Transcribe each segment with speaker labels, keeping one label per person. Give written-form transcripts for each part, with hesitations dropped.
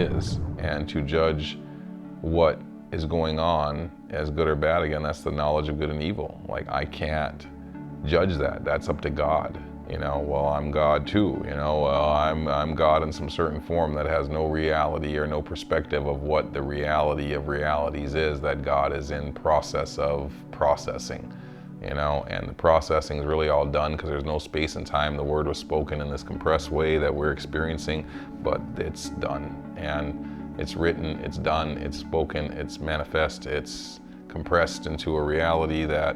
Speaker 1: is. And to judge what is going on as good or bad, again, that's the knowledge of good and evil. Like, I can't judge that. That's up to God. Well, I'm God too. Well, I'm God in some certain form that has no reality or no perspective of what the reality of realities is, that God is in process of processing. And the processing is really all done because there's no space and time. The word was spoken in this compressed way that we're experiencing, but it's done. And it's written, it's done, it's spoken, it's manifest, it's compressed into a reality that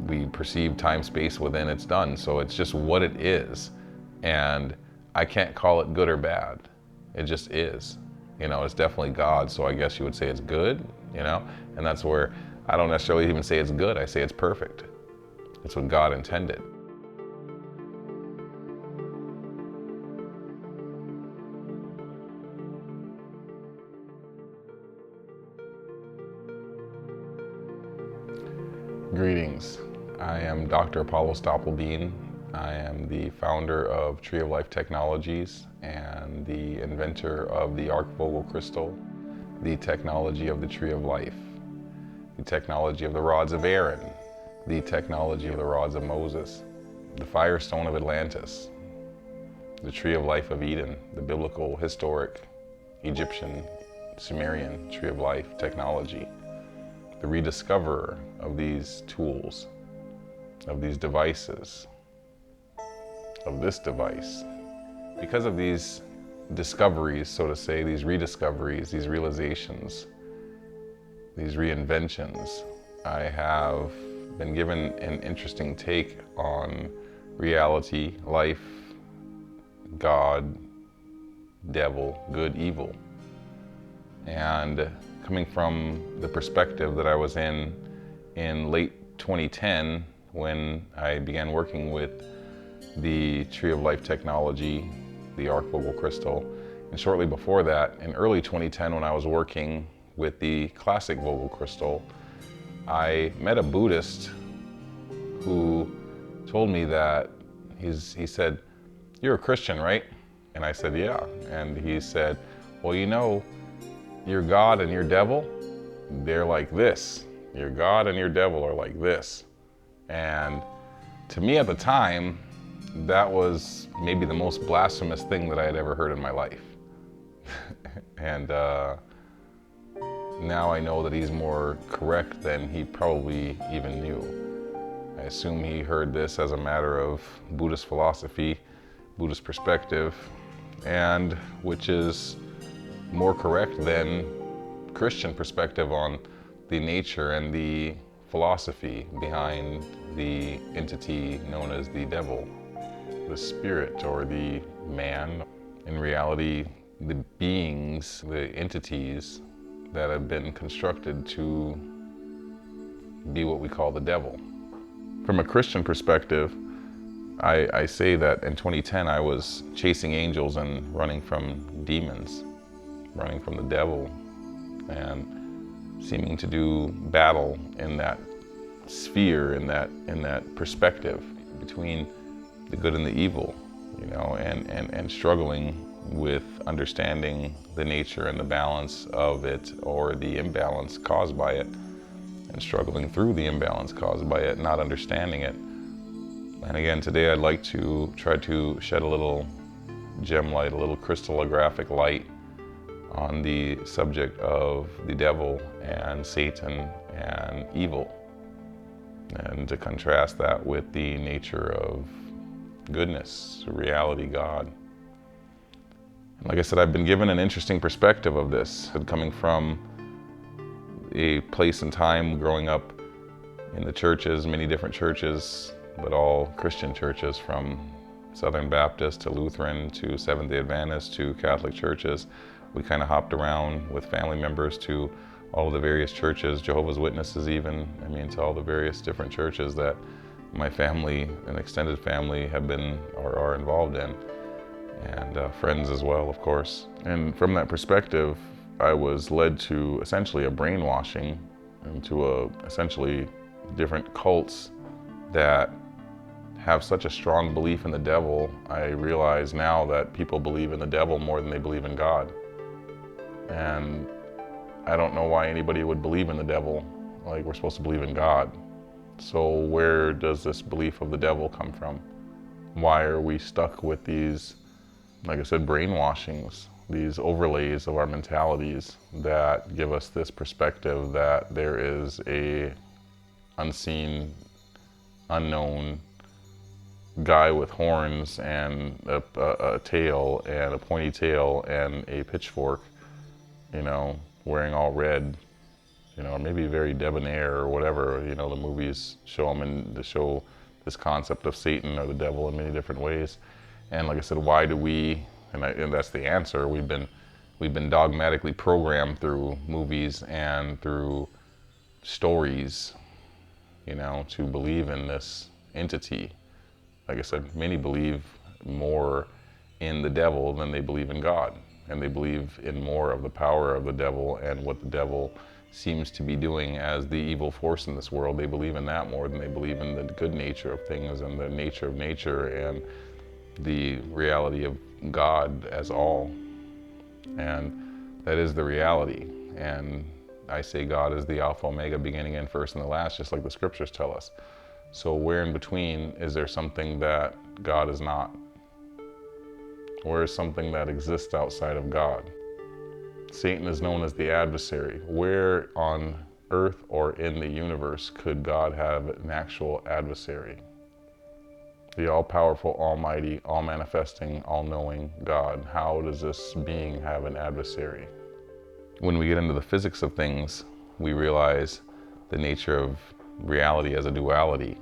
Speaker 1: we perceive time, space within. It's done. So it's just what it is. And I can't call it good or bad. It just is. It's definitely God. So I guess you would say it's good, and that's where I don't necessarily even say it's good. I say it's perfect. It's what God intended. Greetings. I am Dr. Apollo Stoppelbein. I am the founder of Tree of Life Technologies and the inventor of the Arc Vogel Crystal, the technology of the Tree of Life, the technology of the rods of Aaron, the technology of the rods of Moses, the Firestone of Atlantis, the Tree of Life of Eden, the biblical, historic, Egyptian, Sumerian Tree of Life technology, the rediscoverer of these tools, of these devices, of this device. Because of these discoveries, so to say, these rediscoveries, these realizations, these reinventions, I have been given an interesting take on reality, life, God, devil, good, evil. And coming from the perspective that I was in late 2010, when I began working with the Tree of Life technology, the Arc Vogel Crystal, and shortly before that, in early 2010, when I was working with the classic Vogel Crystal, I met a Buddhist who told me that, he said, "You're a Christian, right?" And I said, "Yeah." And he said, "Well, your God and your devil, they're like this. Your God and your devil are like this." And to me at the time, that was maybe the most blasphemous thing that I had ever heard in my life. And now I know that he's more correct than he probably even knew. I assume he heard this as a matter of Buddhist philosophy, Buddhist perspective, and which is more correct than Christian perspective on the nature and the philosophy behind the entity known as the devil, the spirit, or the man. In reality, the beings, the entities that have been constructed to be what we call the devil. From a Christian perspective, I say that in 2010 I was chasing angels and running from demons, running from the devil, and seeming to do battle in that sphere, in that perspective between the good and the evil, and struggling with understanding the nature and the balance of it, or the imbalance caused by it, and struggling through the imbalance caused by it, not understanding it. And again, today I'd like to try to shed a little gem light, a little crystallographic light on the subject of the devil and Satan and evil, and to contrast that with the nature of goodness, reality, God. And like I said, I've been given an interesting perspective of this, coming from a place and time growing up in the churches, many different churches, but all Christian churches, from Southern Baptist to Lutheran to Seventh-day Adventist to Catholic churches. We kind of hopped around with family members to all of the various churches, Jehovah's Witnesses even, to all the various different churches that my family and extended family have been or are involved in, and friends as well, of course. And from that perspective, I was led to essentially a brainwashing into essentially different cults that have such a strong belief in the devil. I realize now that people believe in the devil more than they believe in God. And I don't know why anybody would believe in the devil. Like, we're supposed to believe in God. So where does this belief of the devil come from? Why are we stuck with these, like I said, brainwashings, these overlays of our mentalities that give us this perspective that there is a unseen, unknown guy with horns and a tail and a pointy tail and a pitchfork, you know, wearing all red, you know, or maybe very debonair or whatever, you know, the movies show him and they show this concept of Satan or the devil in many different ways. And like I said, why do we, and that's the answer, we've been dogmatically programmed through movies and through stories, you know, to believe in this entity. Like I said, many believe more in the devil than they believe in God. And they believe in more of the power of the devil and what the devil seems to be doing as the evil force in this world. They believe in that more than they believe in the good nature of things and the nature of nature and the reality of God as all. And that is the reality. And I say God is the Alpha, Omega, beginning and first and the last, just like the scriptures tell us. So where in between is there something that God is not? Where is something that exists outside of God? Satan is known as the adversary. Where on earth or in the universe could God have an actual adversary? The all-powerful, almighty, all-manifesting, all-knowing God. How does this being have an adversary? When we get into the physics of things, we realize the nature of reality as a duality.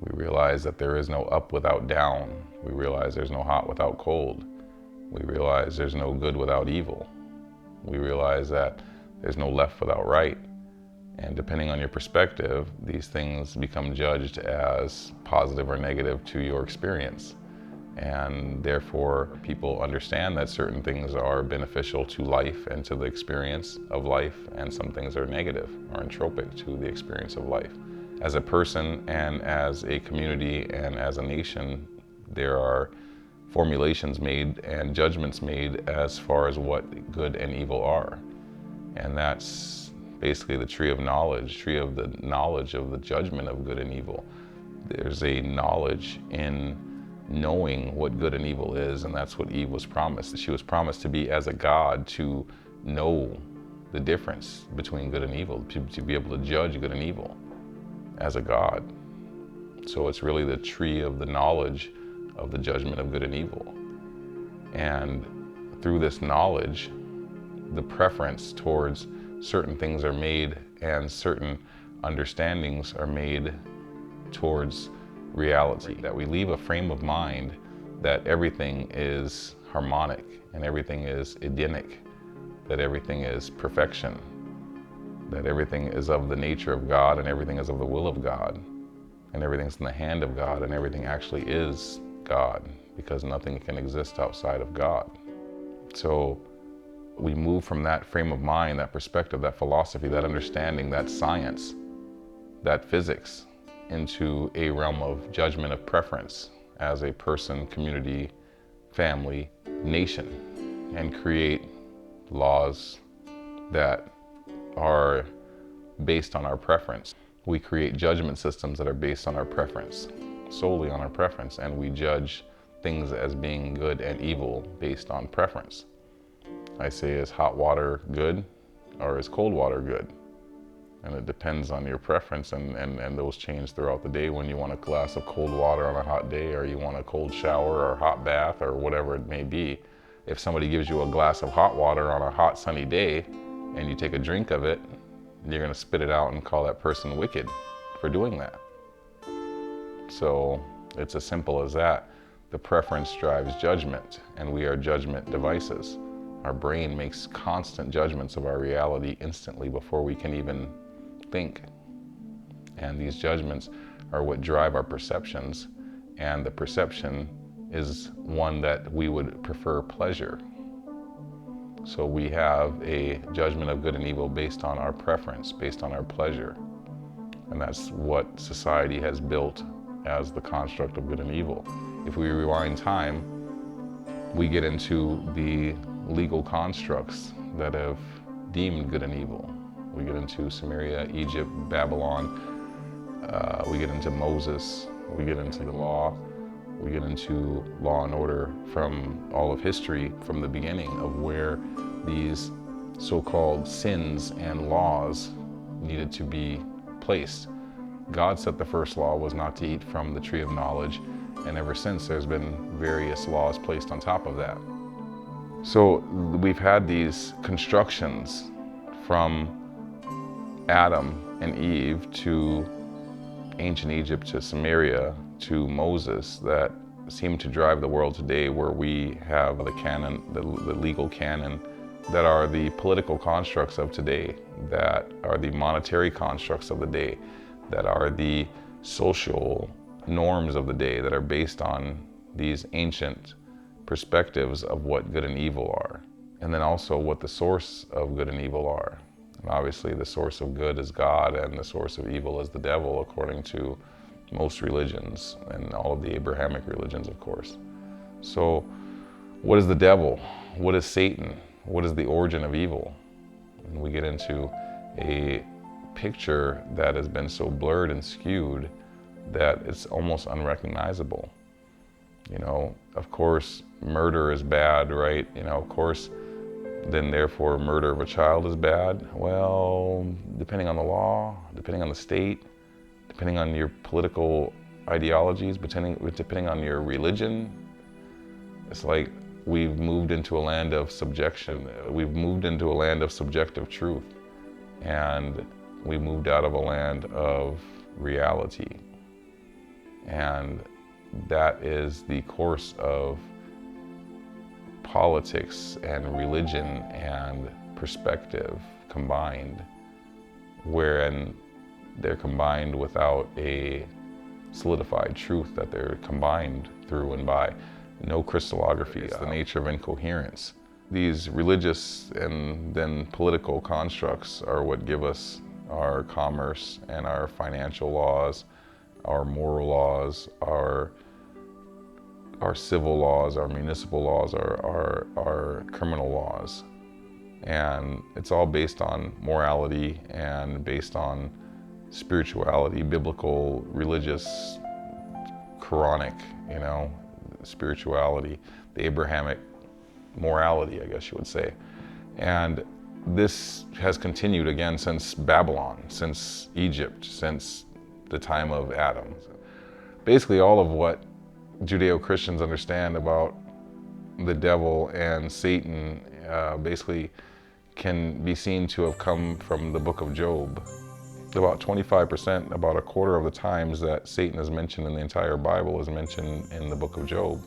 Speaker 1: We realize that there is no up without down. We realize there's no hot without cold. We realize there's no good without evil. We realize that there's no left without right. And depending on your perspective, these things become judged as positive or negative to your experience. And therefore, people understand that certain things are beneficial to life and to the experience of life, and some things are negative or entropic to the experience of life. As a person and as a community and as a nation, there are formulations made and judgments made as far as what good and evil are. And that's basically the tree of knowledge, tree of the knowledge of the judgment of good and evil. There's a knowledge in knowing what good and evil is, and that's what Eve was promised. She was promised to be as a God, to know the difference between good and evil, to be able to judge good and evil as a God. So it's really the tree of the knowledge of the judgment of good and evil. And through this knowledge, the preference towards certain things are made and certain understandings are made towards reality. That we leave a frame of mind that everything is harmonic and everything is Edenic, that everything is perfection, that everything is of the nature of God and everything is of the will of God, and everything's in the hand of God and everything actually is God, because nothing can exist outside of God. So we move from that frame of mind, that perspective, that philosophy, that understanding, that science, that physics, into a realm of judgment of preference as a person, community, family, nation, and create laws that are based on our preference. We create judgment systems that are based on our preference, solely on our preference, and we judge things as being good and evil based on preference. I say, is hot water good or is cold water good? And it depends on your preference, and those change throughout the day. When you want a glass of cold water on a hot day, or you want a cold shower or hot bath or whatever it may be. If somebody gives you a glass of hot water on a hot sunny day and you take a drink of it, you're gonna spit it out and call that person wicked for doing that. So it's as simple as that. The preference drives judgment, and we are judgment devices. Our brain makes constant judgments of our reality instantly before we can even think. And these judgments are what drive our perceptions, and the perception is one that we would prefer pleasure. So we have a judgment of good and evil based on our preference, based on our pleasure. And that's what society has built as the construct of good and evil. If we rewind time, we get into the legal constructs that have deemed good and evil. We get into Samaria, Egypt, Babylon. We get into Moses. We get into the law. We get into law and order from all of history, from the beginning of where these so-called sins and laws needed to be placed. God set the first law was not to eat from the tree of knowledge, and ever since there's been various laws placed on top of that. So we've had these constructions from Adam and Eve to ancient Egypt to Samaria to Moses that seem to drive the world today, where we have the canon, the legal canon, that are the political constructs of today, that are the monetary constructs of the day, that are the social norms of the day, that are based on these ancient perspectives of what good and evil are, and then also what the source of good and evil are. And obviously the source of good is God, and the source of evil is the devil, according to most religions and all of the Abrahamic religions, of course. So what is the devil? What is Satan? What is the origin of evil? And we get into a picture that has been so blurred and skewed that it's almost unrecognizable. You know, of course, murder is bad, right? You know, of course, then therefore murder of a child is bad. Well, depending on the law, depending on the state, depending on your political ideologies, depending on your religion, it's like we've moved into a land of subjection. We've moved into a land of subjective truth, and we moved out of a land of reality. And that is the course of politics and religion and perspective combined, wherein they're combined without a solidified truth that they're combined through and by. No crystallography. It's the nature of incoherence. These religious and then political constructs are what give us our commerce and our financial laws, our moral laws, our civil laws, our municipal laws, our criminal laws. And it's all based on morality and based on spirituality, biblical, religious, Quranic, you know, spirituality, the Abrahamic morality, I guess you would say. And this has continued again since Babylon, since Egypt, since the time of Adam. Basically all of what Judeo-Christians understand about the devil and Satan basically can be seen to have come from the book of Job. About 25%, about a quarter of the times that Satan is mentioned in the entire Bible is mentioned in the book of Job.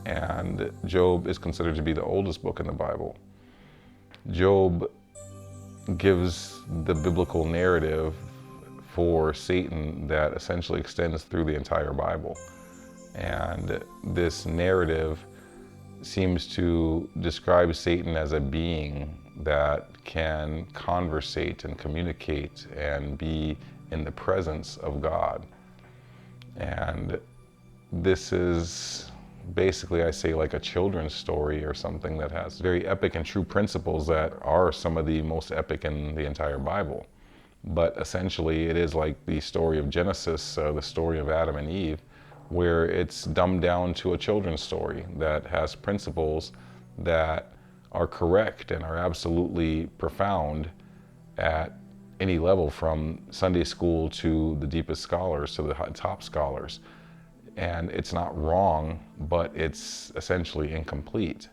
Speaker 1: And Job is considered to be the oldest book in the Bible. Job gives the biblical narrative for Satan that essentially extends through the entire Bible. And this narrative seems to describe Satan as a being that can conversate and communicate and be in the presence of God. And this is basically, I say, like a children's story or something that has very epic and true principles that are some of the most epic in the entire Bible. But essentially it is like the story of Genesis, the story of Adam and Eve, where it's dumbed down to a children's story that has principles that are correct and are absolutely profound at any level, from Sunday school to the deepest scholars, to the top scholars. And it's not wrong, but it's essentially incomplete.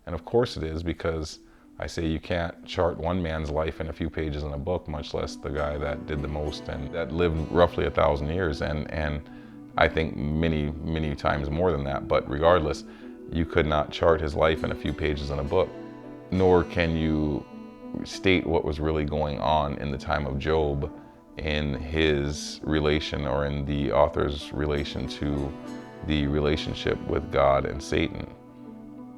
Speaker 1: And of course it is, because I say you can't chart one man's life in a few pages in a book, much less the guy that did the most and that lived roughly 1,000 years. And I think many times more than that. But regardless, you could not chart his life in a few pages in a book, nor can you state what was really going on in the time of Job in his relation, or in the author's relation to the relationship with God and Satan.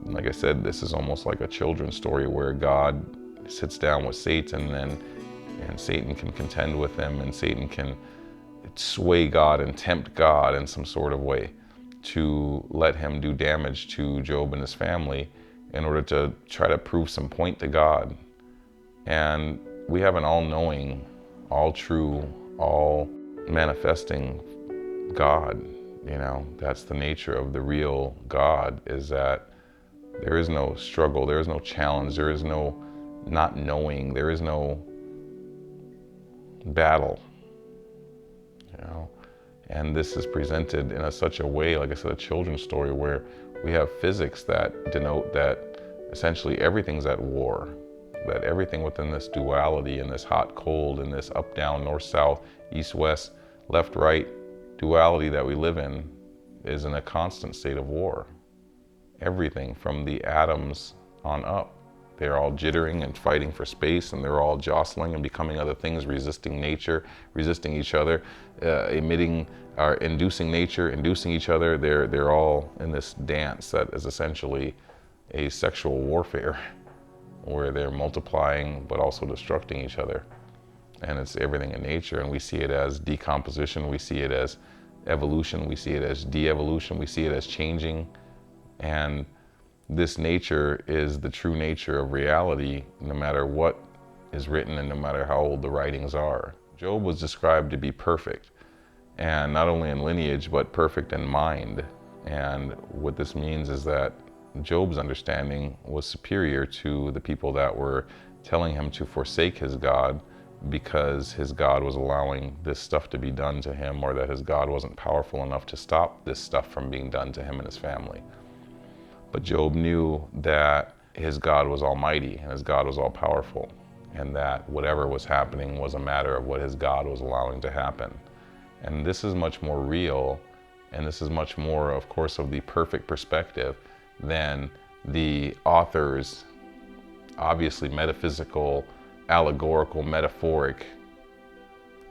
Speaker 1: Like I said, this is almost like a children's story where God sits down with Satan and Satan can contend with him, and Satan can sway God and tempt God in some sort of way to let him do damage to Job and his family. in order to try to prove some point to God. And we have an all-knowing, all-true, all-manifesting God. That's the nature of the real God, is that there is no struggle, there is no challenge, there is no not knowing, there is no battle. And this is presented in such a way, like I said, a children's story, where we have physics that denote that essentially everything's at war, that everything within this duality and this hot, cold, and this up, down, north, south, east, west, left, right duality that we live in is in a constant state of war. Everything from the atoms on up, they're all jittering and fighting for space, and they're all jostling and becoming other things, resisting nature, resisting each other, inducing nature, inducing each other. They're all in this dance that is essentially a sexual warfare, where they're multiplying but also destructing each other. And it's everything in nature, and we see it as decomposition, we see it as evolution, we see it as de-evolution, we see it as changing. And this nature is the true nature of reality, no matter what is written and no matter how old the writings are. Job was described to be perfect, and not only in lineage, but perfect in mind. And what this means is that Job's understanding was superior to the people that were telling him to forsake his God because his God was allowing this stuff to be done to him, or that his God wasn't powerful enough to stop this stuff from being done to him and his family. But Job knew that his God was almighty and his God was all powerful, and that whatever was happening was a matter of what his God was allowing to happen. And this is much more real, and this is much more, of course, of the perfect perspective than the author's obviously metaphysical, allegorical, metaphoric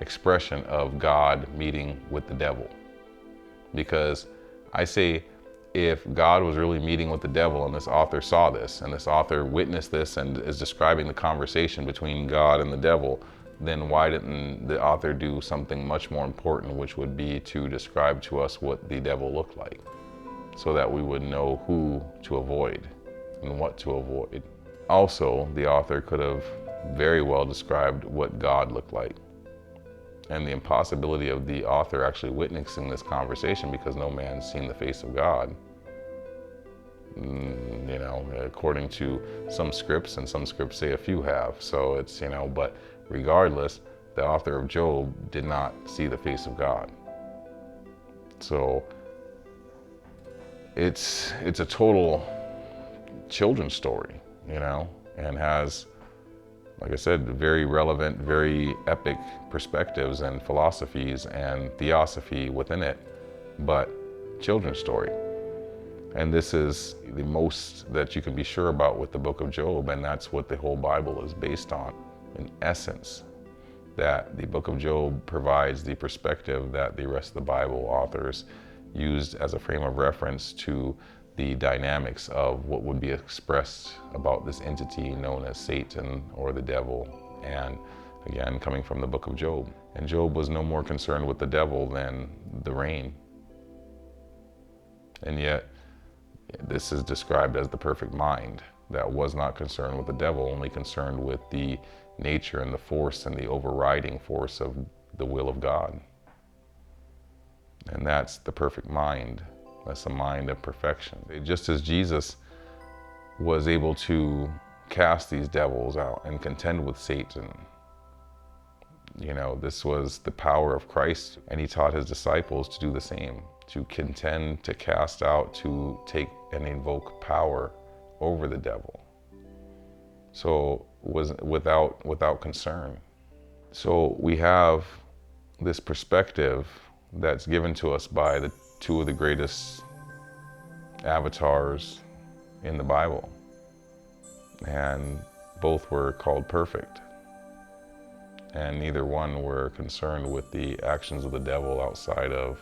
Speaker 1: expression of God meeting with the devil. Because I say, if God was really meeting with the devil and this author saw this, and this author witnessed this and is describing the conversation between God and the devil, then why didn't the author do something much more important, which would be to describe to us what the devil looked like, so that we would know who to avoid and what to avoid. Also, the author could have very well described what God looked like, and the impossibility of the author actually witnessing this conversation, because no man's seen the face of God. According to some scripts, and some scripts say a few have. So it's, but regardless, the author of Job did not see the face of God. So it's a total children's story, and has, like I said, very relevant, very epic perspectives and philosophies and theosophy within it, but children's story. And this is the most that you can be sure about with the book of Job, and that's what the whole Bible is based on, in essence, that the book of Job provides the perspective that the rest of the Bible authors used as a frame of reference to the dynamics of what would be expressed about this entity known as Satan or the devil, and again, coming from the book of Job. And Job was no more concerned with the devil than the rain. And yet, this is described as the perfect mind that was not concerned with the devil, only concerned with the nature and the force and the overriding force of the will of God. And that's the perfect mind. That's a mind of perfection. Just as Jesus was able to cast these devils out and contend with Satan, this was the power of Christ, and he taught his disciples to do the same, to contend, to cast out, to take and invoke power over the devil. So was without concern. So we have this perspective that's given to us by the two of the greatest avatars in the Bible, and both were called perfect, and neither one were concerned with the actions of the devil outside of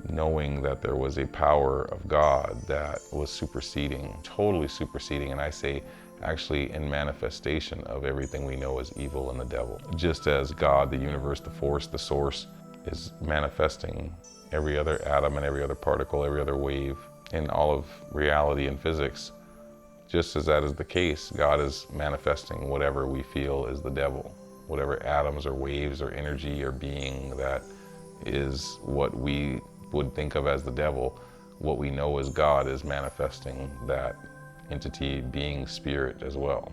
Speaker 1: knowing that there was a power of God that was superseding, totally superseding, and I say actually in manifestation of everything we know as evil and the devil. Just as God, the universe, the force, the source, is manifesting every other atom and every other particle, every other wave in all of reality and physics, just as that is the case, God is manifesting whatever we feel is the devil. Whatever atoms or waves or energy or being that is what we would think of as the devil, what we know as God is manifesting that entity, being, spirit as well.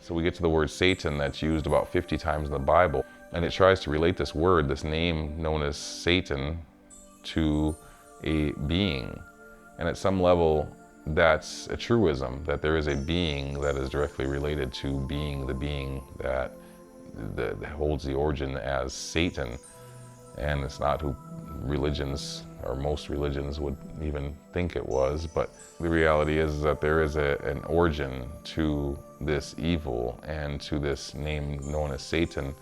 Speaker 1: So we get to the word Satan that's used about 50 times in the Bible, and it tries to relate this word, this name known as Satan, to a being. And at some level, that's a truism, that there is a being that is directly related to being the being that holds the origin as Satan. And it's not who religions, or most religions, would even think it was. But the reality is that there is an origin to this evil and to this name known as Satan.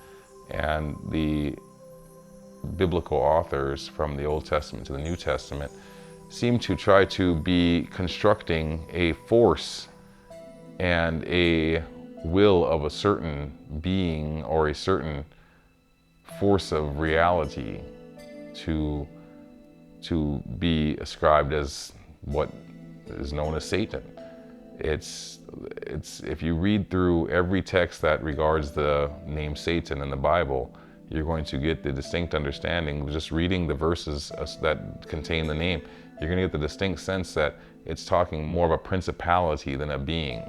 Speaker 1: And the biblical authors from the Old Testament to the New Testament seem to try to be constructing a force and a will of a certain being or a certain force of reality to be ascribed as what is known as Satan. It's if you read through every text that regards the name Satan in the Bible, you're going to get the distinct understanding, just reading the verses that contain the name, you're going to get the distinct sense that it's talking more of a principality than a being,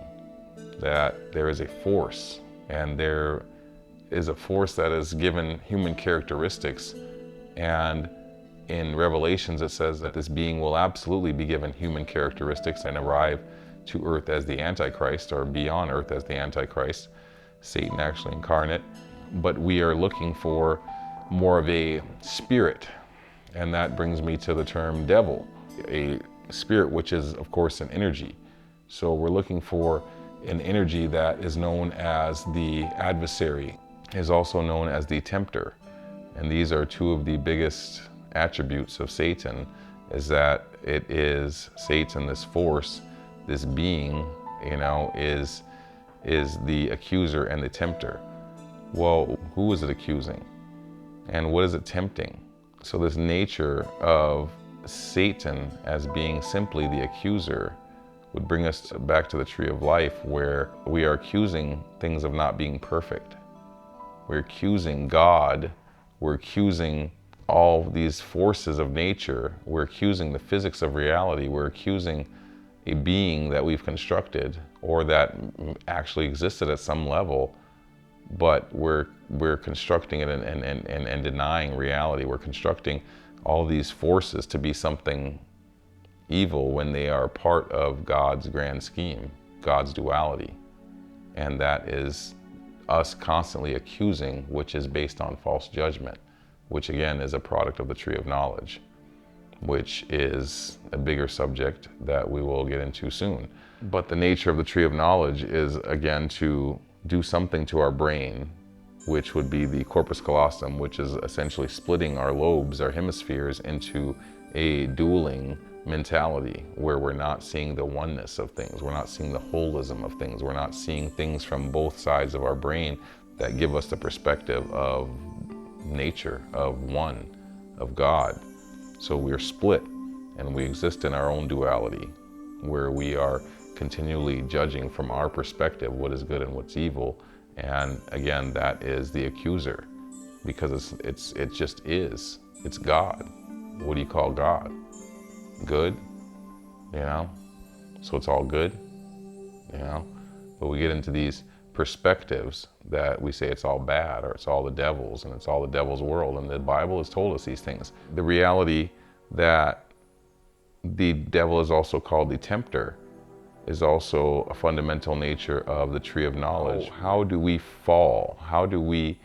Speaker 1: that there is a force, and there is a force that is given human characteristics. And in Revelations it says that this being will absolutely be given human characteristics and arrive to earth as the Antichrist, or be on earth as the Antichrist, Satan actually incarnate. But we are looking for more of a spirit, and that brings me to the term devil, a spirit which is of course an energy. So we're looking for an energy that is known as the adversary, is also known as the tempter. And these are two of the biggest attributes of Satan, is that it is Satan, this force, this being, is the accuser and the tempter. Well, who is it accusing? And what is it tempting? So this nature of Satan as being simply the accuser would bring us back to the tree of life, where we are accusing things of not being perfect. We're accusing God. We're accusing all these forces of nature. We're accusing the physics of reality. We're accusing a being that we've constructed, or that actually existed at some level, but we're constructing it and denying reality. We're constructing all these forces to be something evil when they are part of God's grand scheme, God's duality. And that is us constantly accusing, which is based on false judgment, which again is a product of the tree of knowledge, which is a bigger subject that we will get into soon. But the nature of the tree of knowledge is, again, to do something to our brain, which would be the corpus callosum, which is essentially splitting our lobes, our hemispheres, into a dueling mentality, where we're not seeing the oneness of things, we're not seeing the holism of things, we're not seeing things from both sides of our brain that give us the perspective of nature, of one, of God. So we're split, and we exist in our own duality, where we are continually judging from our perspective what is good and what's evil. And again, that is the accuser, because it just is. It's God. What do you call God? Good, so it's all good, but we get into these perspectives that we say it's all bad, or it's all the devil's, and it's all the devil's world, and the Bible has told us these things. The reality that the devil is also called the tempter is also a fundamental nature of the tree of knowledge. How do we fall? How do we,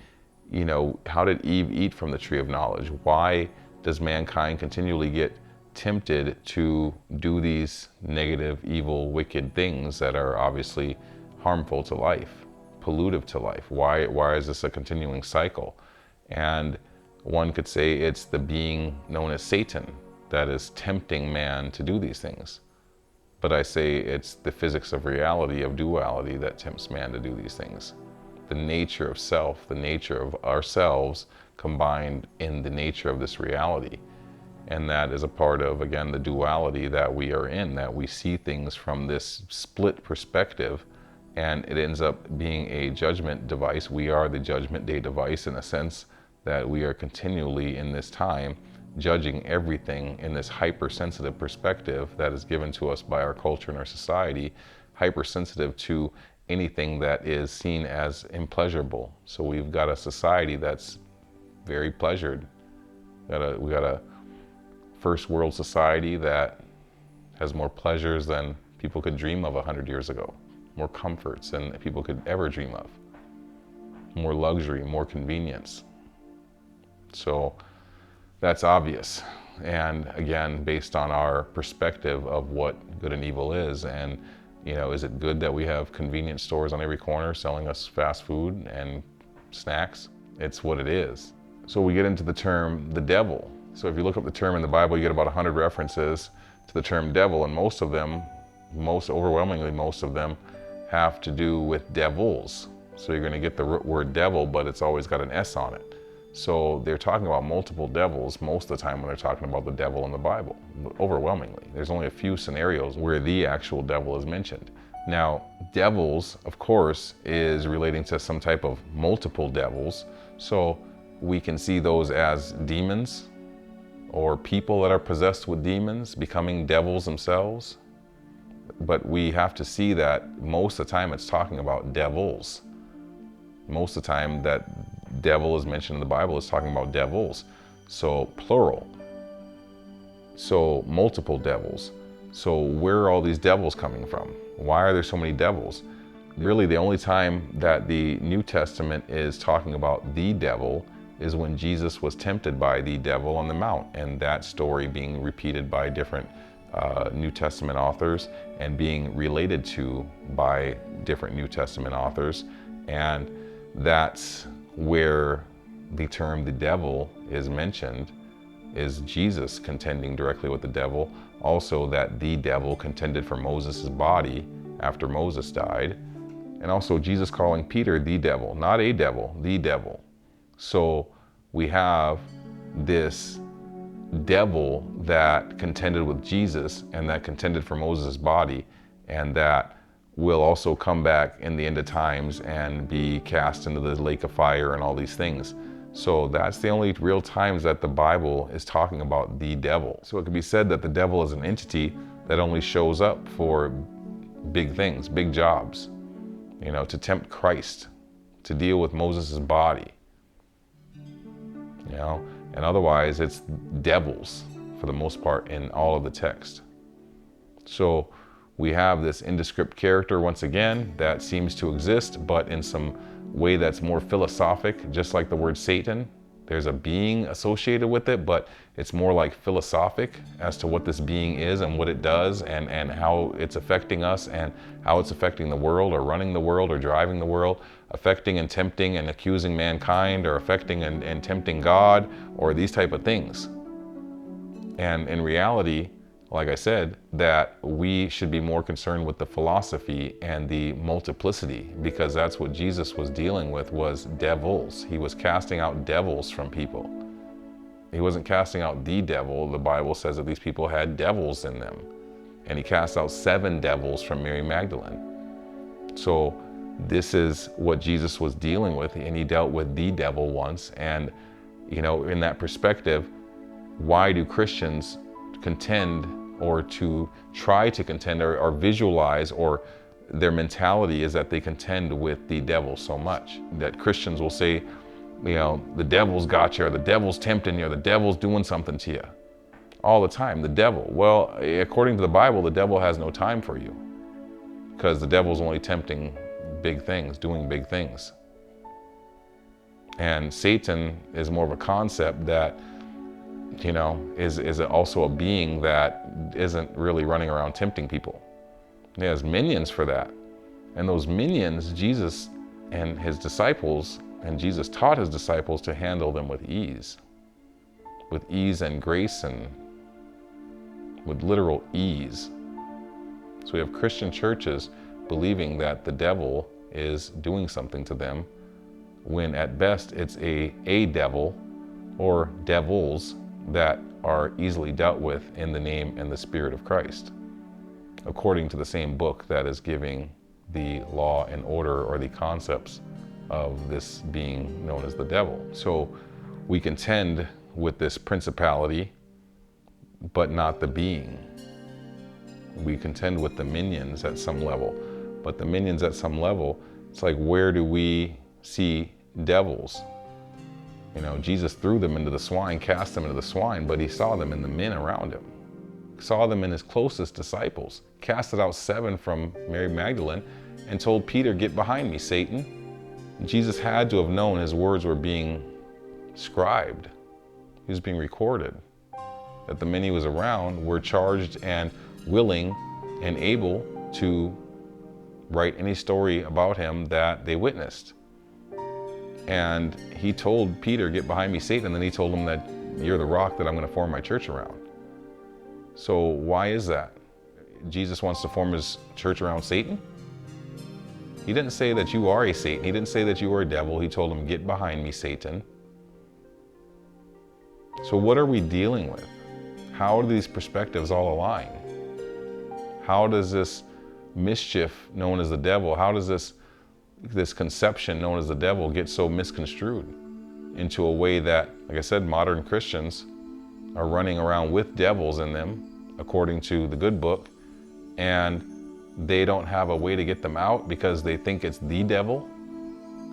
Speaker 1: how did Eve eat from the tree of knowledge? Why does mankind continually get tempted to do these negative, evil, wicked things that are obviously harmful to life, pollutive to life? Why is this a continuing cycle? And one could say it's the being known as Satan that is tempting man to do these things. But I say it's the physics of reality, of duality, that tempts man to do these things. The nature of self, the nature of ourselves combined in the nature of this reality. And that is a part of, again, the duality that we are in, that we see things from this split perspective, and it ends up being a judgment device. We are the judgment day device in a sense that we are continually in this time judging everything in this hypersensitive perspective that is given to us by our culture and our society, hypersensitive to anything that is seen as impleasurable. So we've got a society that's very pleasured. We got a first world society that has more pleasures than people could dream of 100 years ago, more comforts than people could ever dream of, more luxury, more convenience. So that's obvious. And again, based on our perspective of what good and evil is, and is it good that we have convenience stores on every corner selling us fast food and snacks? It's what it is. So we get into the term the devil. So if you look up the term in the Bible, you get about 100 references to the term devil, and most overwhelmingly most of them have to do with devils. So you're going to get the word devil, but it's always got an S on it. So they're talking about multiple devils most of the time when they're talking about the devil in the Bible, overwhelmingly. There's only a few scenarios where the actual devil is mentioned. Now, devils, of course, is relating to some type of multiple devils. So we can see those as demons or people that are possessed with demons becoming devils themselves. But we have to see that most of the time it's talking about devils. Most of the time that devil is mentioned in the Bible is talking about devils. So plural. So multiple devils. So where are all these devils coming from? Why are there so many devils? Really, the only time that the New Testament is talking about the devil is when Jesus was tempted by the devil on the mount, and that story being repeated by different New Testament authors and being related to by different New Testament authors. And that's where the term the devil is mentioned, is Jesus contending directly with the devil. Also that the devil contended for Moses' body after Moses died. And also Jesus calling Peter the devil, not a devil, the devil. So we have this devil that contended with Jesus and that contended for Moses' body, and that will also come back in the end of times and be cast into the lake of fire and all these things. So that's the only real times that the Bible is talking about the devil. So it could be said that the devil is an entity that only shows up for big things, big jobs, to tempt Christ, to deal with Moses' body, and otherwise it's devils for the most part in all of the text. So we have this indescript character once again that seems to exist, but in some way that's more philosophic, just like the word Satan. There's a being associated with it, but it's more like philosophic as to what this being is and what it does and how it's affecting us and how it's affecting the world or running the world or driving the world, affecting and tempting and accusing mankind or affecting and tempting God or these type of things. And in reality, like I said, that we should be more concerned with the philosophy and the multiplicity, because that's what Jesus was dealing with, was devils. He was casting out devils from people. He wasn't casting out the devil. The Bible says that these people had devils in them. And he cast out 7 devils from Mary Magdalene. So this is what Jesus was dealing with, and he dealt with the devil once. And, in that perspective, why do Christians contend or to try to contend or visualize, or their mentality is that they contend with the devil so much that Christians will say, the devil's got you, or the devil's tempting you, or the devil's doing something to you. All the time, the devil. Well, according to the Bible, the devil has no time for you, because the devil's only tempting big things, doing big things. And Satan is more of a concept that is also a being that isn't really running around tempting people. He has minions for that. And those minions, Jesus and his disciples, and Jesus taught his disciples to handle them with ease and grace and with literal ease. So we have Christian churches believing that the devil is doing something to them, when at best it's a devil or devils that are easily dealt with in the name and the Spirit of Christ, according to the same book that is giving the law and order, or the concepts of this being known as the devil. So we contend with this principality, but not the being. We contend with the minions at some level, but the minions at some level, it's like, where do we see devils? You know, Jesus threw them into the swine, cast them into the swine, but he saw them in the men around him. Saw them in his closest disciples, casted out 7 from Mary Magdalene, and told Peter, "Get behind me, Satan." Jesus had to have known his words were being scribed. He was being recorded. That the men he was around were charged and willing and able to write any story about him that they witnessed. And he told Peter, "Get behind me, Satan," and then he told him that you're the rock that I'm going to form my church around. So why is that? Jesus wants to form his church around Satan? He didn't say that you are a Satan. He didn't say that you are a devil. He told him, "Get behind me, Satan." So what are we dealing with? How do these perspectives all align? How does this mischief known as the devil, how does this conception known as the devil get so misconstrued into a way that, like I said, modern Christians are running around with devils in them, according to the good book, and they don't have a way to get them out because they think it's the devil.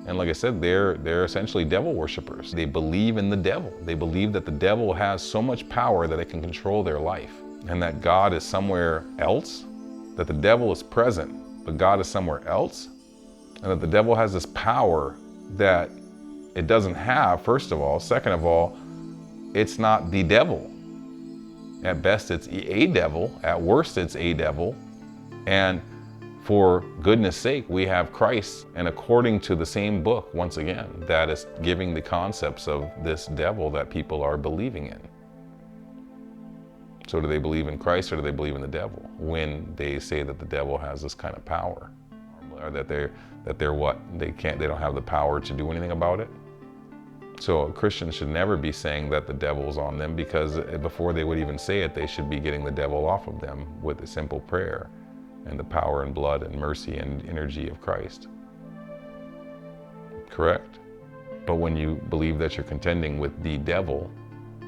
Speaker 1: And like I said, they're essentially devil worshipers. They believe in the devil. They believe that the devil has so much power that it can control their life, and that God is somewhere else, that the devil is present, but God is somewhere else, and that the devil has this power that it doesn't have, first of all. Second of all, it's not the devil. At best, it's a devil. At worst, it's a devil. And for goodness sake, we have Christ, and according to the same book, once again, that is giving the concepts of this devil that people are believing in. So do they believe in Christ, or do they believe in the devil when they say that the devil has this kind of power? Or that they're what? They don't have the power to do anything about it? So Christians should never be saying that the devil's on them, because before they would even say it, they should be getting the devil off of them with a simple prayer and the power and blood and mercy and energy of Christ. Correct? But when you believe that you're contending with the devil,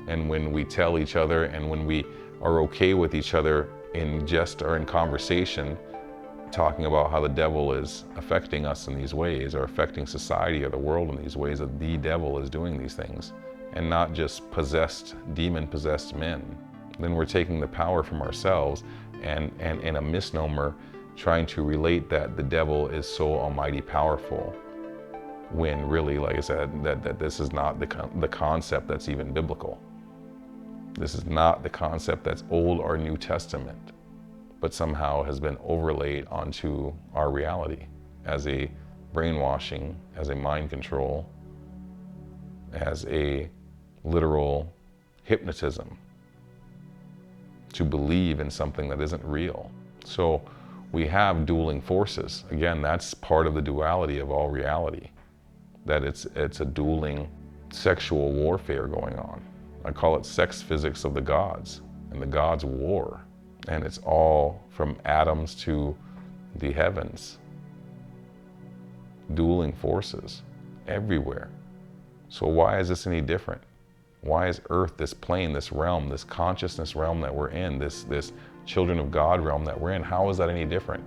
Speaker 1: and when we tell each other, and when we are okay with each other in jest or in conversation, talking about how the devil is affecting us in these ways, or affecting society or the world in these ways, that the devil is doing these things, and not just possessed, demon-possessed men, then we're taking the power from ourselves, and in a misnomer, trying to relate that the devil is so almighty powerful, when really, like I said, that this is not the concept that's even biblical. This is not the concept that's Old or New Testament, but somehow has been overlaid onto our reality as a brainwashing, as a mind control, as a literal hypnotism to believe in something that isn't real. So we have dueling forces. Again, that's part of the duality of all reality, that it's a dueling sexual warfare going on. I call it sex physics of the gods, and the gods' war. And it's all from atoms to the heavens. Dueling forces everywhere. So why is this any different? Why is Earth, this plane, this realm, this consciousness realm that we're in, this children of God realm that we're in, how is that any different?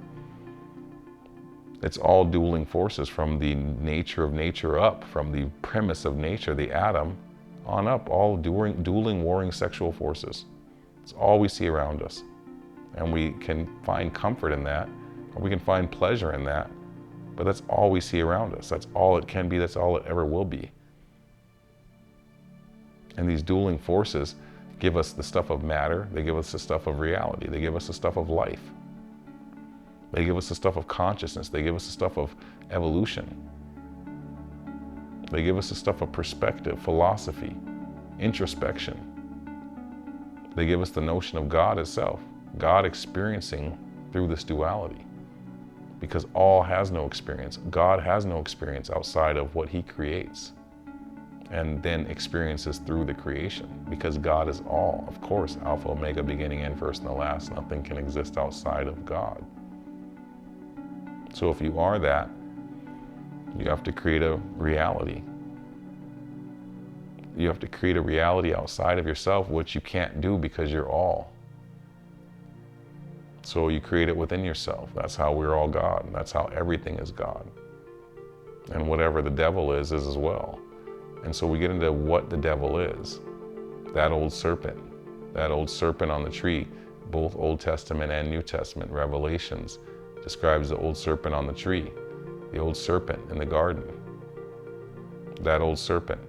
Speaker 1: It's all dueling forces, from the nature of nature up, from the premise of nature, the atom, on up, all dueling, warring sexual forces. It's all we see around us. And we can find comfort in that, or we can find pleasure in that, but that's all we see around us. That's all it can be, that's all it ever will be. And these dueling forces give us the stuff of matter, they give us the stuff of reality, they give us the stuff of life. They give us the stuff of consciousness, they give us the stuff of evolution. They give us the stuff of perspective, philosophy, introspection. They give us the notion of God itself, God experiencing through this duality. Because all has no experience. God has no experience outside of what He creates. and then experiences through the creation, because God is all, of course, Alpha, Omega, beginning and first and the last. Nothing can exist outside of God. So if you are that, you have to create a reality. You have to create a reality outside of yourself, which you can't do because you're all. So you create it within yourself. That's how we're all God. That's how everything is God. And whatever the devil is as well. And so we get into what the devil is. That old serpent on the tree, both Old Testament and New Testament. Revelations describes the old serpent on the tree, the old serpent in the garden. That old serpent,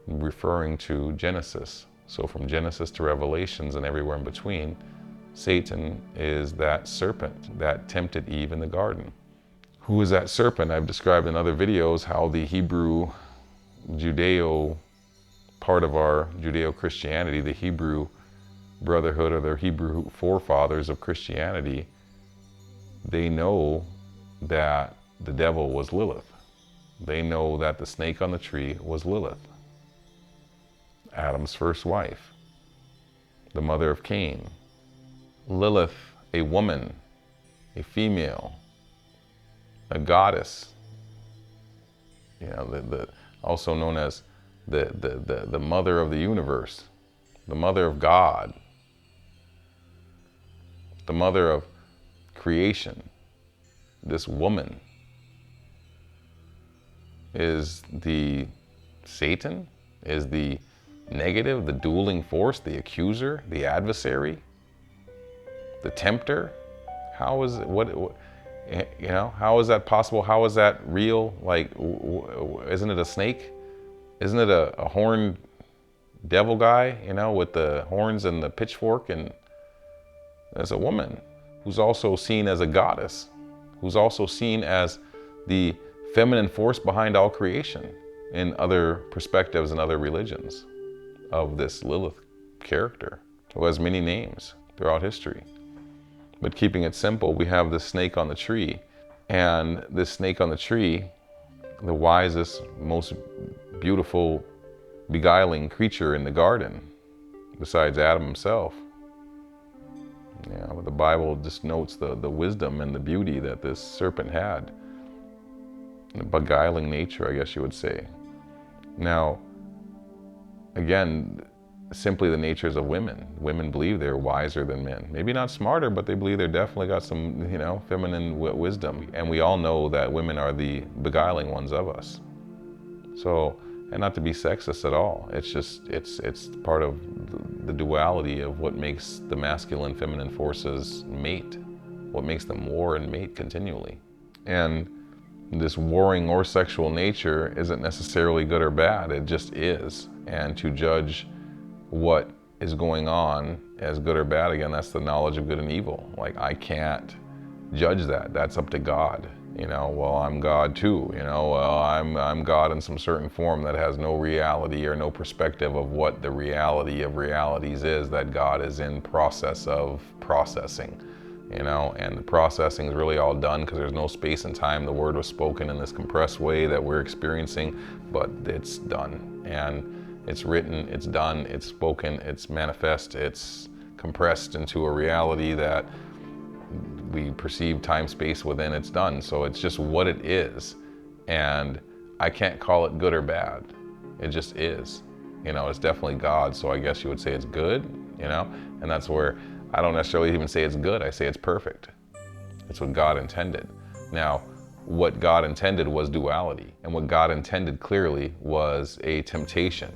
Speaker 1: referring to Genesis. So from Genesis to Revelations and everywhere in between, Satan is that serpent that tempted Eve in the garden. Who is that serpent? I've described in other videos how the Hebrew Judeo part of our Judeo-Christianity, the Hebrew Brotherhood or the Hebrew forefathers of Christianity, they know that the devil was Lilith. They know that the snake on the tree was Lilith, Adam's first wife, the mother of Cain. Lilith, a woman, a female, a goddess, also known as the mother of the universe, the mother of God, the mother of creation. This woman is the Satan, is the negative, the dueling force, the accuser, the adversary, the tempter. How is it, how is that possible? How is that real? Like, isn't it a snake? Isn't it a horned devil guy, with the horns and the pitchfork? And there's a woman who's also seen as a goddess, who's also seen as the feminine force behind all creation in other perspectives and other religions of this Lilith character, who has many names throughout history. But keeping it simple, we have this snake on the tree, and this snake on the tree, the wisest, most beautiful, beguiling creature in the garden, besides Adam himself. The Bible just notes the wisdom and the beauty that this serpent had. The beguiling nature, I guess you would say. Now, again, simply the natures of women. Women believe they're wiser than men. Maybe not smarter, but they believe they're definitely got some, feminine wisdom. And we all know that women are the beguiling ones of us. So, and not to be sexist at all. It's just, it's part of the duality of what makes the masculine, feminine forces mate. What makes them war and mate continually. And this warring or sexual nature isn't necessarily good or bad. It just is. And to judge what is going on as good or bad, again, that's the knowledge of good and evil. Like, I can't judge that. That's up to God. Well, I'm God too. Well, I'm God in some certain form that has no reality or no perspective of what the reality of realities is, that God is in process of processing. And the processing is really all done because there's no space and time. The word was spoken in this compressed way that we're experiencing, but it's done. And it's written, it's done, it's spoken, it's manifest, it's compressed into a reality that we perceive time, space within. It's done. So it's just what it is. And I can't call it good or bad. It just is. It's definitely God. So I guess you would say it's good, and that's where I don't necessarily even say it's good. I say it's perfect. It's what God intended. Now, what God intended was duality. And what God intended clearly was a temptation.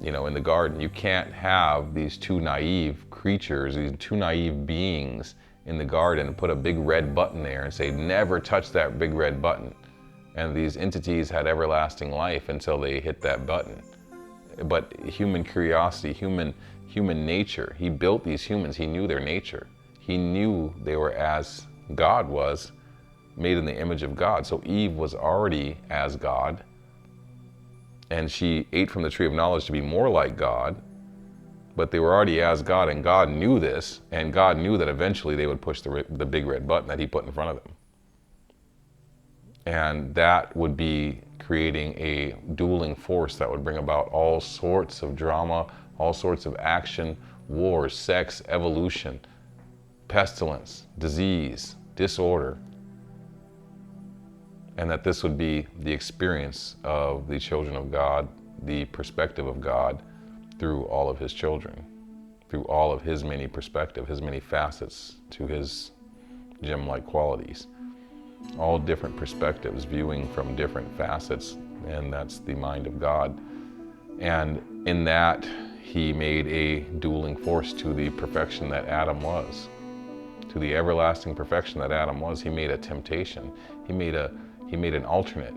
Speaker 1: In the garden, you can't have these two naive creatures, these two naive beings in the garden and put a big red button there and say, never touch that big red button. And these entities had everlasting life until they hit that button. But human curiosity, human nature, he built these humans, he knew their nature. He knew they were as God was, made in the image of God. So Eve was already as God, and she ate from the tree of knowledge to be more like God, but they were already as God, and God knew this, and God knew that eventually they would push the big red button that he put in front of them. And that would be creating a dueling force that would bring about all sorts of drama, all sorts of action, wars, sex, evolution, pestilence, disease, disorder. And that this would be the experience of the children of God, the perspective of God through all of his children, through all of his many perspectives, his many facets to his gem-like qualities. All different perspectives viewing from different facets, and that's the mind of God. And in that, he made a dueling force to the perfection that Adam was, to the everlasting perfection that Adam was. He made a temptation. He made an alternate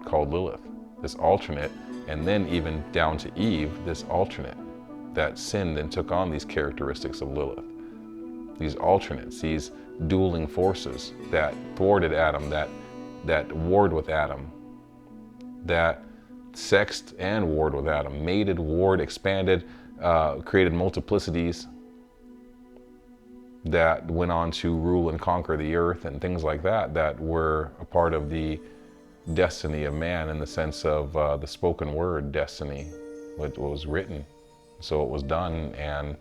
Speaker 1: called Lilith, this alternate, and then even down to Eve, this alternate that sinned and took on these characteristics of Lilith. These alternates, these dueling forces that thwarted Adam, that warred with Adam, that sexed and warred with Adam, mated, warred, expanded, created multiplicities that went on to rule and conquer the earth and things like that, that were a part of the destiny of man in the sense of the spoken word destiny, what was written. So it was done, and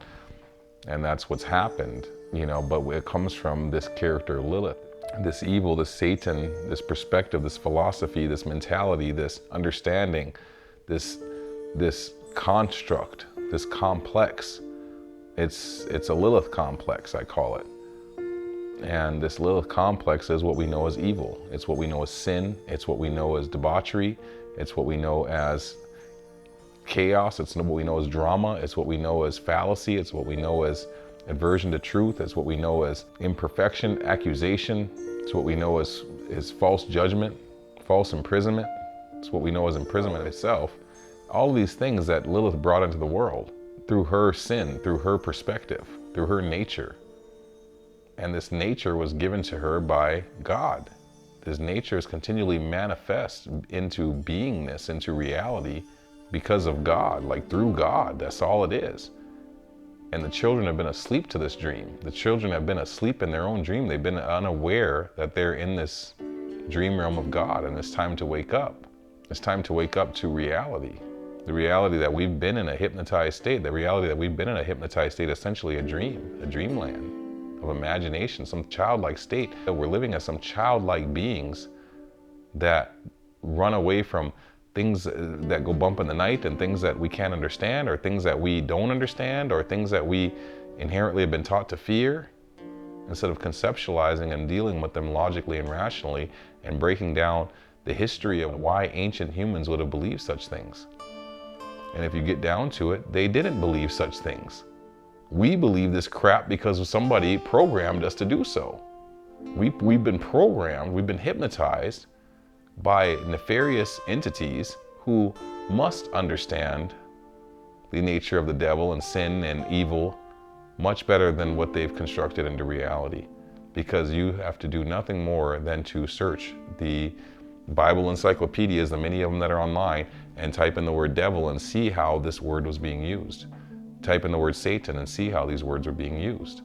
Speaker 1: that's what's happened, you know, but it comes from this character Lilith, this evil, this Satan, this perspective, this philosophy, this mentality, this understanding, this construct, this complex. It's a Lilith complex, I call it. And this Lilith complex is what we know as evil. It's what we know as sin. It's what we know as debauchery. It's what we know as chaos. It's what we know as drama. It's what we know as fallacy. It's what we know as aversion to truth. It's what we know as imperfection, accusation. It's what we know as false judgment, false imprisonment. It's what we know as imprisonment itself. All of these things that Lilith brought into the world through her sin, through her perspective, through her nature. And this nature was given to her by God. This nature is continually manifest into beingness, into reality, because of God, like through God. That's all it is. And the children have been asleep to this dream. The children have been asleep in their own dream. They've been unaware that they're in this dream realm of God, and it's time to wake up. It's time to wake up to reality. The reality that we've been in a hypnotized state, the reality that we've been in a hypnotized state, essentially a dreamland of imagination, some childlike state. That we're living as some childlike beings that run away from things that go bump in the night, and things that we can't understand, or things that we don't understand, or things that we inherently have been taught to fear, instead of conceptualizing and dealing with them logically and rationally, and breaking down the history of why ancient humans would have believed such things. And if you get down to it, they didn't believe such things. We believe this crap because somebody programmed us to do so. We've been programmed, we've been hypnotized by nefarious entities who must understand the nature of the devil and sin and evil much better than what they've constructed into reality. Because you have to do nothing more than to search the Bible encyclopedias, the many of them that are online, and type in the word devil and see how this word was being used. Type in the word Satan and see how these words are being used.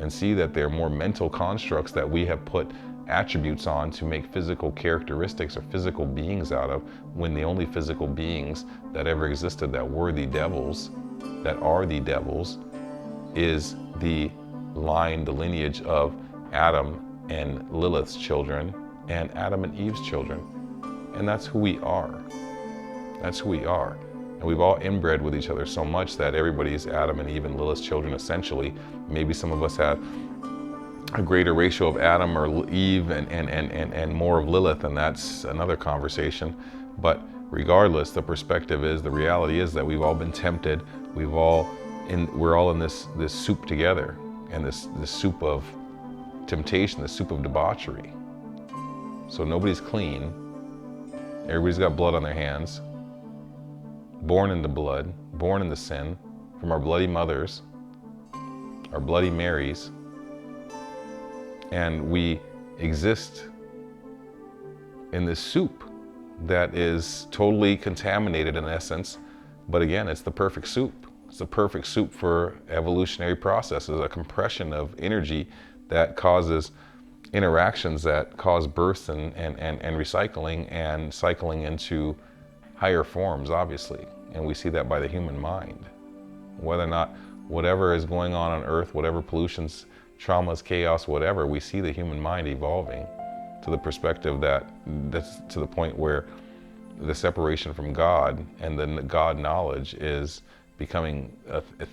Speaker 1: And see that they're more mental constructs that we have put attributes on to make physical characteristics or physical beings out of, when the only physical beings that ever existed that were the devils, that are the devils, is the line, the lineage of Adam and Lilith's children and Adam and Eve's children. And that's who we are. That's who we are. And we've all inbred with each other so much that everybody's Adam and Eve and Lilith's children, essentially. Maybe some of us have a greater ratio of Adam or Eve and more of Lilith, and that's another conversation. But regardless, the perspective is, the reality is that we've all been tempted. We're all in this soup together, and this soup of temptation, this soup of debauchery. So nobody's clean. Everybody's got blood on their hands. Born into blood, born into sin, from our bloody mothers, our bloody Marys. And we exist in this soup that is totally contaminated in essence. But again, it's the perfect soup. It's the perfect soup for evolutionary processes, a compression of energy that causes interactions that cause birth and recycling and cycling into higher forms, obviously. And we see that by the human mind. Whether or not whatever is going on Earth, whatever pollutions, traumas, chaos, whatever, we see the human mind evolving to the perspective that's to the point where the separation from God and the God knowledge is becoming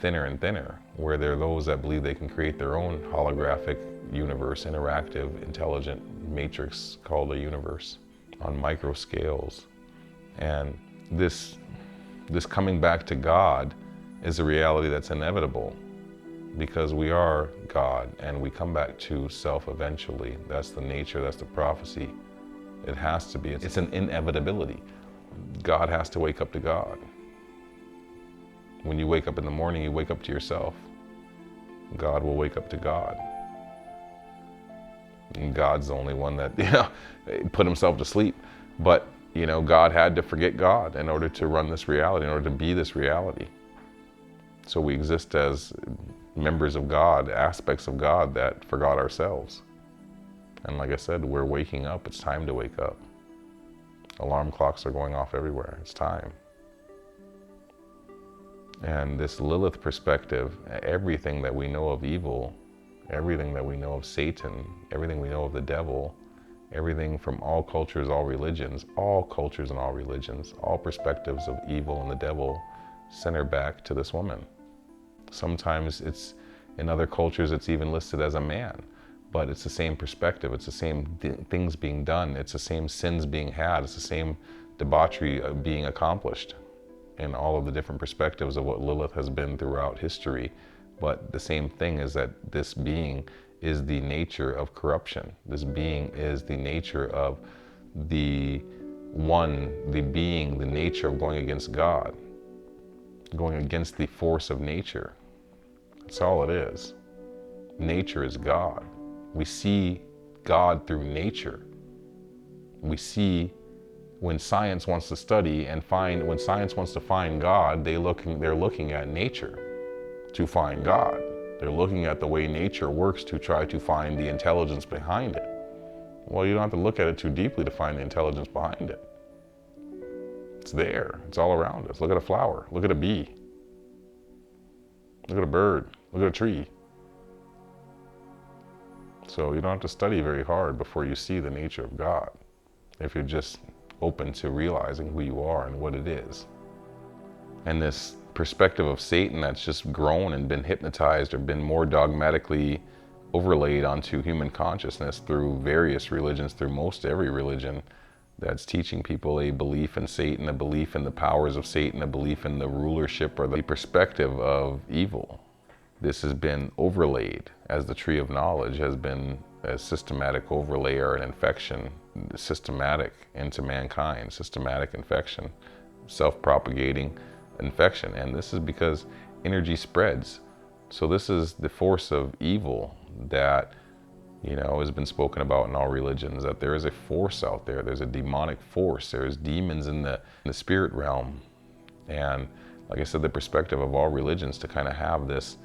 Speaker 1: thinner and thinner, where there are those that believe they can create their own holographic universe, interactive, intelligent matrix called a universe on micro scales. And this coming back to God is a reality that's inevitable, because we are God and we come back to self eventually. That's the nature, that's the prophecy. It has to be. It's an inevitability. God has to wake up to God. When you wake up in the morning, you wake up to yourself. God will wake up to God. And God's the only one that, put himself to sleep. But, God had to forget God in order to run this reality, in order to be this reality. So we exist as members of God, aspects of God that forgot ourselves. And like I said, we're waking up. It's time to wake up. Alarm clocks are going off everywhere. It's time. And this Lilith perspective, everything that we know of evil, everything that we know of Satan, everything we know of the devil, everything from all cultures, all religions, all cultures and all religions, all perspectives of evil and the devil center back to this woman. Sometimes in other cultures, it's even listed as a man, but it's the same perspective. It's the same things being done. It's the same sins being had. It's the same debauchery being accomplished in all of the different perspectives of what Lilith has been throughout history. But the same thing is that this being is the nature of corruption. This being is the nature of the being, the nature of going against God, going against the force of nature. That's all it is. Nature is God. We see God through nature. We see when science wants to study and when science wants to find God, they're looking at nature to find God. They're looking at the way nature works to try to find the intelligence behind it. Well, you don't have to look at it too deeply to find the intelligence behind it. It's there. It's all around us. Look at a flower. Look at a bee. Look at a bird. Look at a tree. So you don't have to study very hard before you see the nature of God, if you're just open to realizing who you are and what it is. And this perspective of Satan that's just grown and been hypnotized or been more dogmatically overlaid onto human consciousness through various religions, through most every religion, that's teaching people a belief in Satan, a belief in the powers of Satan, a belief in the rulership or the perspective of evil. This has been overlaid, as the tree of knowledge has been a systematic overlay or an infection, systematic into mankind, systematic infection, self-propagating infection. And this is because energy spreads. So this is the force of evil that has been spoken about in all religions, that there is a force out there. There's a demonic force. There's demons in the spirit realm. And like I said, the perspective of all religions to kind of have this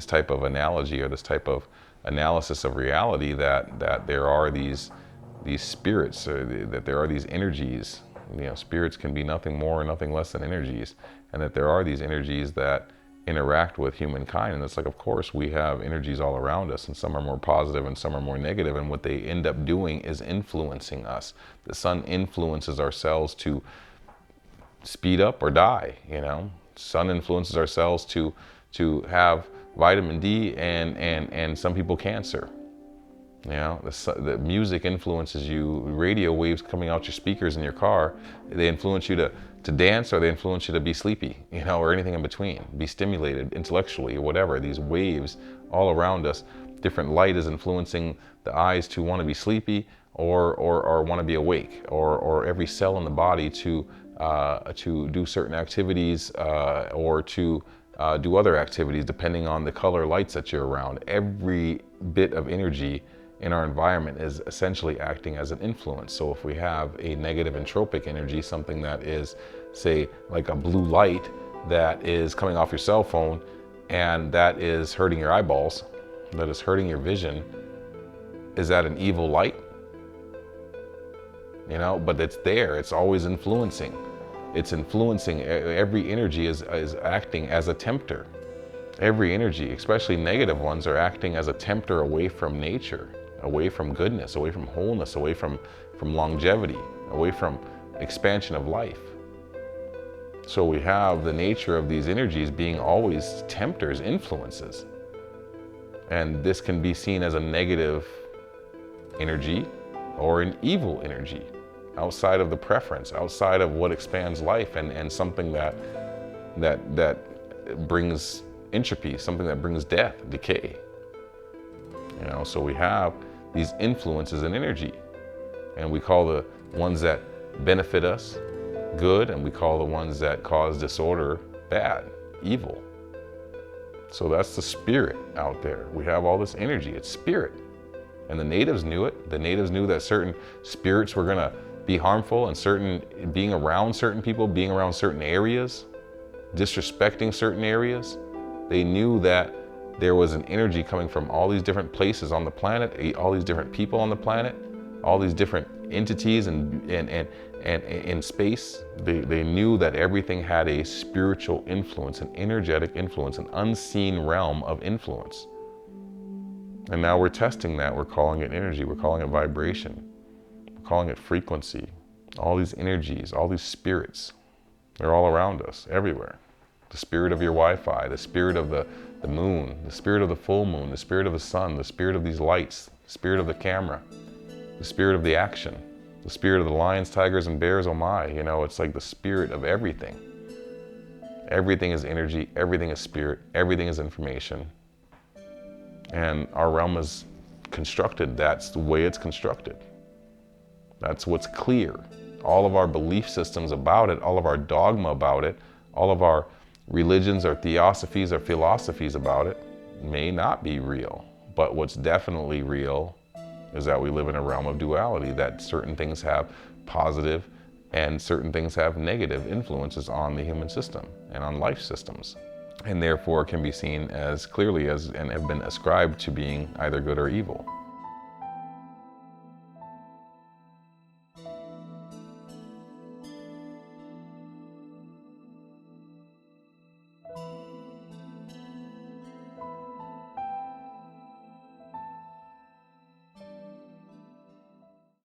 Speaker 1: type of analogy or this type of analysis of reality, that there are these spirits, or that there are these energies. Spirits can be nothing more or nothing less than energies, and that there are these energies that interact with humankind. And it's like, of course, we have energies all around us, and some are more positive and some are more negative, and what they end up doing is influencing us. The sun influences our cells to speed up or die. Sun influences our cells to have vitamin D and some people cancer. The music influences you. Radio waves coming out your speakers in your car, they influence you to dance, or they influence you to be sleepy, or anything in between, be stimulated intellectually or whatever. These waves all around us, different light is influencing the eyes to want to be sleepy or want to be awake, or every cell in the body to do certain activities or to do other activities depending on the color lights that you're around. Every bit of energy in our environment is essentially acting as an influence. So if we have a negative entropic energy, something that is, say, like a blue light that is coming off your cell phone and that is hurting your eyeballs, that is hurting your vision, Is that an evil light? You know, but it's there, it's always influencing. It's influencing, every energy is acting as a tempter. Every energy, especially negative ones, are acting as a tempter away from nature, away from goodness, away from wholeness, away from longevity, away from expansion of life. So we have the nature of these energies being always tempters, influences. And this can be seen as a negative energy or an evil energy, outside of the preference, outside of what expands life, and something that brings entropy, something that brings death, decay. You know, so we have these influences in energy, and we call the ones that benefit us good, and we call the ones that cause disorder bad, evil. So that's the spirit out there. We have all this energy, it's spirit. And the natives knew it. The natives knew that certain spirits were gonna be harmful, and being around certain people, being around certain areas, disrespecting certain areas. They knew that there was an energy coming from all these different places on the planet, all these different people on the planet, all these different entities and in space. They knew that everything had a spiritual influence, an energetic influence, an unseen realm of influence. And now we're testing that. We're calling it energy. We're calling it vibration. We're calling it frequency. All these energies, all these spirits, they're all around us, everywhere. The spirit of your Wi-Fi, the spirit of the moon, the spirit of the full moon, the spirit of the sun, the spirit of these lights, the spirit of the camera, the spirit of the action, the spirit of the lions, tigers, and bears, oh my. You know, it's like the spirit of everything. Everything is energy, everything is spirit, everything is information. And our realm is constructed, that's the way it's constructed. That's what's clear. All of our belief systems about it, all of our dogma about it, all of our religions or theosophies or philosophies about it may not be real. But what's definitely real is that we live in a realm of duality, that certain things have positive and certain things have negative influences on the human system and on life systems. And therefore can be seen as clearly as, and have been ascribed to being either good or evil.